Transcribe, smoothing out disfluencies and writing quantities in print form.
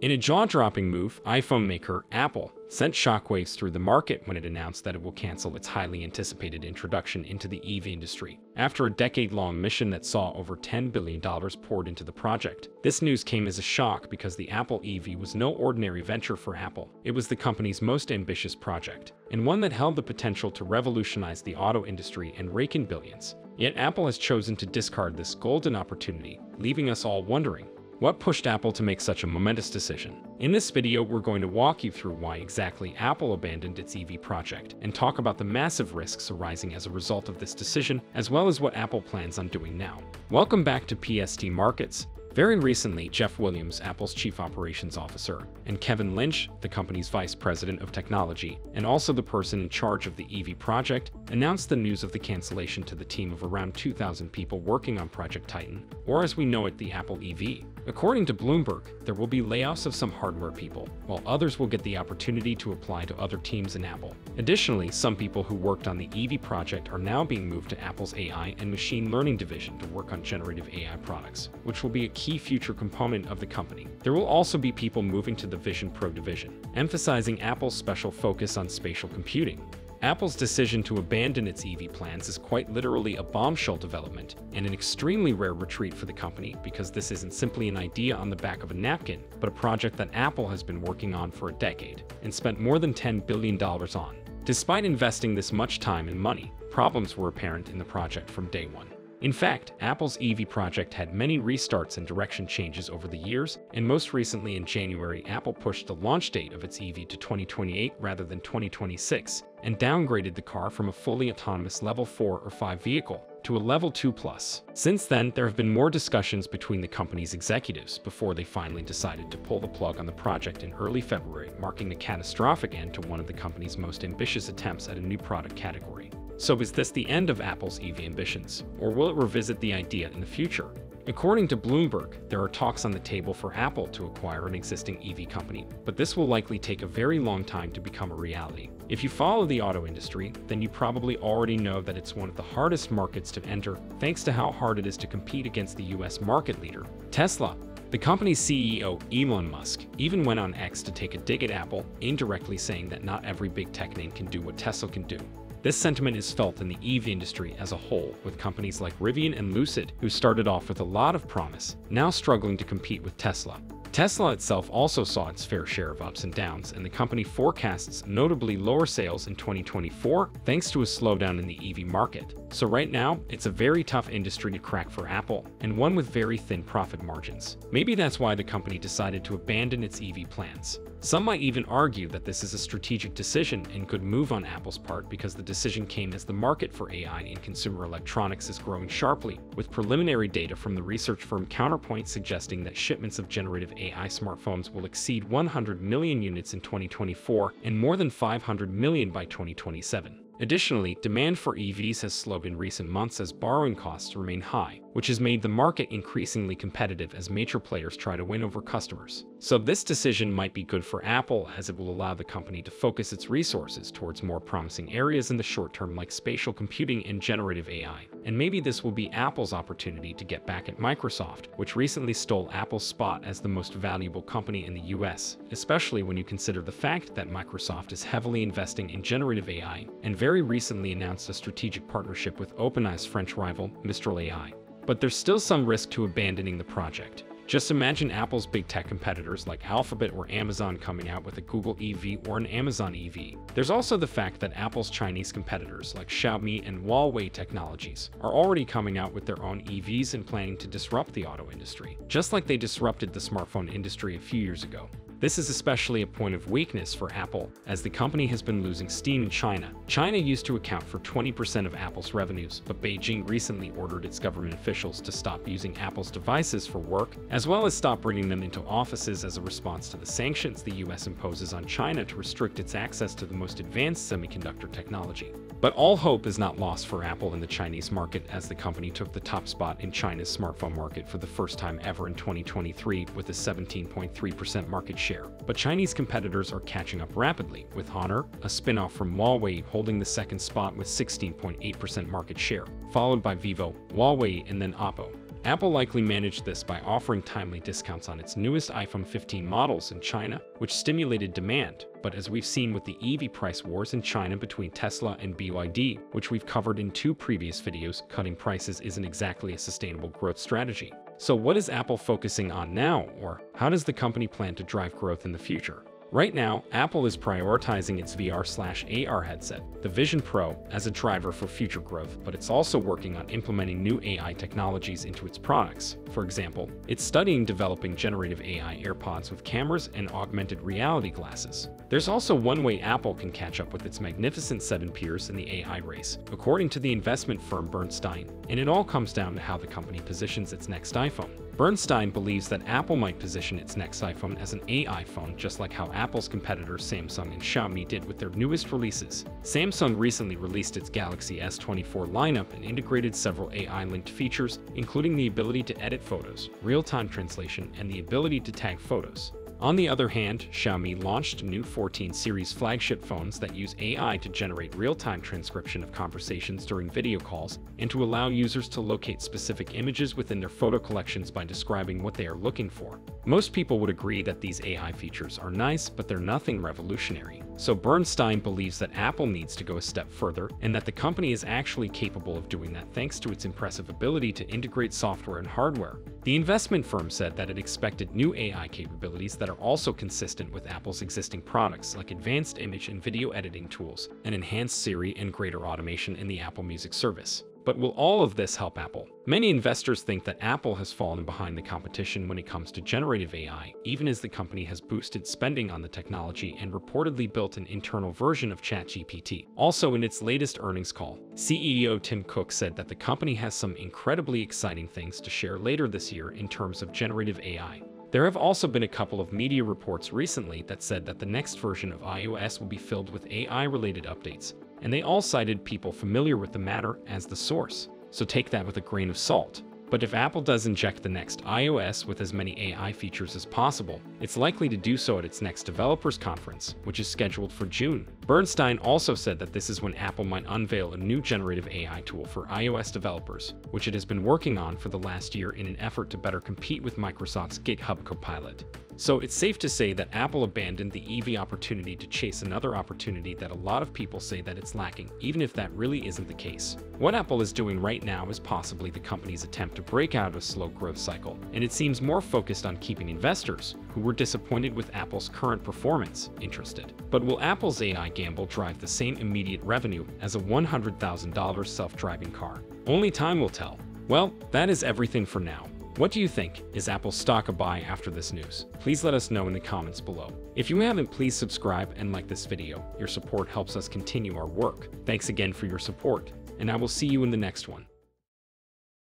In a jaw-dropping move, iPhone maker Apple sent shockwaves through the market when it announced that it will cancel its highly anticipated introduction into the EV industry. After a decade-long mission that saw over $10 billion poured into the project, this news came as a shock because the Apple EV was no ordinary venture for Apple. It was the company's most ambitious project, and one that held the potential to revolutionize the auto industry and rake in billions. Yet Apple has chosen to discard this golden opportunity, leaving us all wondering, what pushed Apple to make such a momentous decision? In this video, we're going to walk you through why exactly Apple abandoned its EV project and talk about the massive risks arising as a result of this decision, as well as what Apple plans on doing now. Welcome back to PST Markets. Very recently, Jeff Williams, Apple's Chief Operations Officer, and Kevin Lynch, the company's Vice President of Technology, and also the person in charge of the EV project, announced the news of the cancellation to the team of around 2,000 people working on Project Titan, or as we know it, the Apple EV. According to Bloomberg, there will be layoffs of some hardware people, while others will get the opportunity to apply to other teams in Apple. Additionally, some people who worked on the EV project are now being moved to Apple's AI and machine learning division to work on generative AI products, which will be a key future component of the company. There will also be people moving to the Vision Pro division, emphasizing Apple's special focus on spatial computing. Apple's decision to abandon its EV plans is quite literally a bombshell development and an extremely rare retreat for the company, because this isn't simply an idea on the back of a napkin, but a project that Apple has been working on for a decade and spent more than $10 billion on. Despite investing this much time and money, problems were apparent in the project from day one. In fact, Apple's EV project had many restarts and direction changes over the years, and most recently in January, Apple pushed the launch date of its EV to 2028 rather than 2026, and downgraded the car from a fully autonomous Level 4 or 5 vehicle to a Level 2+. Since then, there have been more discussions between the company's executives before they finally decided to pull the plug on the project in early February, marking a catastrophic end to one of the company's most ambitious attempts at a new product category. So is this the end of Apple's EV ambitions, or will it revisit the idea in the future? According to Bloomberg, there are talks on the table for Apple to acquire an existing EV company, but this will likely take a very long time to become a reality. If you follow the auto industry, then you probably already know that it's one of the hardest markets to enter, thanks to how hard it is to compete against the US market leader, Tesla. The company's CEO, Elon Musk, even went on X to take a dig at Apple, indirectly saying that not every big tech name can do what Tesla can do. This sentiment is felt in the EV industry as a whole, with companies like Rivian and Lucid, who started off with a lot of promise, now struggling to compete with Tesla. Tesla itself also saw its fair share of ups and downs, and the company forecasts notably lower sales in 2024 thanks to a slowdown in the EV market. So right now, it's a very tough industry to crack for Apple, and one with very thin profit margins. Maybe that's why the company decided to abandon its EV plans. Some might even argue that this is a strategic decision and good move on Apple's part, because the decision came as the market for AI in consumer electronics is growing sharply, with preliminary data from the research firm Counterpoint suggesting that shipments of generative AI smartphones will exceed 100 million units in 2024 and more than 500 million by 2027. Additionally, demand for EVs has slowed in recent months as borrowing costs remain high, which has made the market increasingly competitive as major players try to win over customers. So this decision might be good for Apple, as it will allow the company to focus its resources towards more promising areas in the short term like spatial computing and generative AI. And maybe this will be Apple's opportunity to get back at Microsoft, which recently stole Apple's spot as the most valuable company in the US, especially when you consider the fact that Microsoft is heavily investing in generative AI and very recently announced a strategic partnership with OpenAI's French rival, Mistral AI. But there's still some risk to abandoning the project. Just imagine Apple's big tech competitors like Alphabet or Amazon coming out with a Google EV or an Amazon EV. There's also the fact that Apple's Chinese competitors like Xiaomi and Huawei Technologies are already coming out with their own EVs and planning to disrupt the auto industry, just like they disrupted the smartphone industry a few years ago. This is especially a point of weakness for Apple, as the company has been losing steam in China. China used to account for 20% of Apple's revenues, but Beijing recently ordered its government officials to stop using Apple's devices for work, as well as stop bringing them into offices as a response to the sanctions the US imposes on China to restrict its access to the most advanced semiconductor technology. But all hope is not lost for Apple in the Chinese market, as the company took the top spot in China's smartphone market for the first time ever in 2023 with a 17.3% market share. But Chinese competitors are catching up rapidly, with Honor, a spin-off from Huawei, holding the second spot with 16.8% market share, followed by Vivo, Huawei, and then Oppo. Apple likely managed this by offering timely discounts on its newest iPhone 15 models in China, which stimulated demand. But as we've seen with the EV price wars in China between Tesla and BYD, which we've covered in 2 previous videos, cutting prices isn't exactly a sustainable growth strategy. So what is Apple focusing on now, or how does the company plan to drive growth in the future? Right now, Apple is prioritizing its VR/AR headset, the Vision Pro, as a driver for future growth, but it's also working on implementing new AI technologies into its products. For example, it's studying developing generative AI AirPods with cameras and augmented reality glasses. There's also one way Apple can catch up with its magnificent 7 peers in the AI race, according to the investment firm Bernstein, and it all comes down to how the company positions its next iPhone. Bernstein believes that Apple might position its next iPhone as an AI phone, just like how Apple's competitors Samsung and Xiaomi did with their newest releases. Samsung recently released its Galaxy S24 lineup and integrated several AI-linked features, including the ability to edit photos, real-time translation, and the ability to tag photos. On the other hand, Xiaomi launched new 14 series flagship phones that use AI to generate real-time transcription of conversations during video calls and to allow users to locate specific images within their photo collections by describing what they are looking for. Most people would agree that these AI features are nice, but they're nothing revolutionary. So Bernstein believes that Apple needs to go a step further and that the company is actually capable of doing that thanks to its impressive ability to integrate software and hardware. The investment firm said that it expected new AI capabilities that are also consistent with Apple's existing products, like advanced image and video editing tools, and enhanced Siri and greater automation in the Apple Music service. But will all of this help Apple? Many investors think that Apple has fallen behind the competition when it comes to generative AI, even as the company has boosted spending on the technology and reportedly built an internal version of ChatGPT. Also, in its latest earnings call, CEO Tim Cook said that the company has some incredibly exciting things to share later this year in terms of generative AI. There have also been a couple of media reports recently that said that the next version of iOS will be filled with AI-related updates, and they all cited people familiar with the matter as the source. So take that with a grain of salt. But if Apple does inject the next iOS with as many AI features as possible, it's likely to do so at its next developers conference, which is scheduled for June. Bernstein also said that this is when Apple might unveil a new generative AI tool for iOS developers, which it has been working on for the last year in an effort to better compete with Microsoft's GitHub Copilot. So it's safe to say that Apple abandoned the EV opportunity to chase another opportunity that a lot of people say that it's lacking, even if that really isn't the case. What Apple is doing right now is possibly the company's attempt to break out of a slow growth cycle, and it seems more focused on keeping investors, who were disappointed with Apple's current performance, interested. But will Apple's AI gamble drive the same immediate revenue as a $100,000 self-driving car? Only time will tell. Well, that is everything for now. What do you think? Is Apple's stock a buy after this news? Please let us know in the comments below. If you haven't, please subscribe and like this video. Your support helps us continue our work. Thanks again for your support, and I will see you in the next one.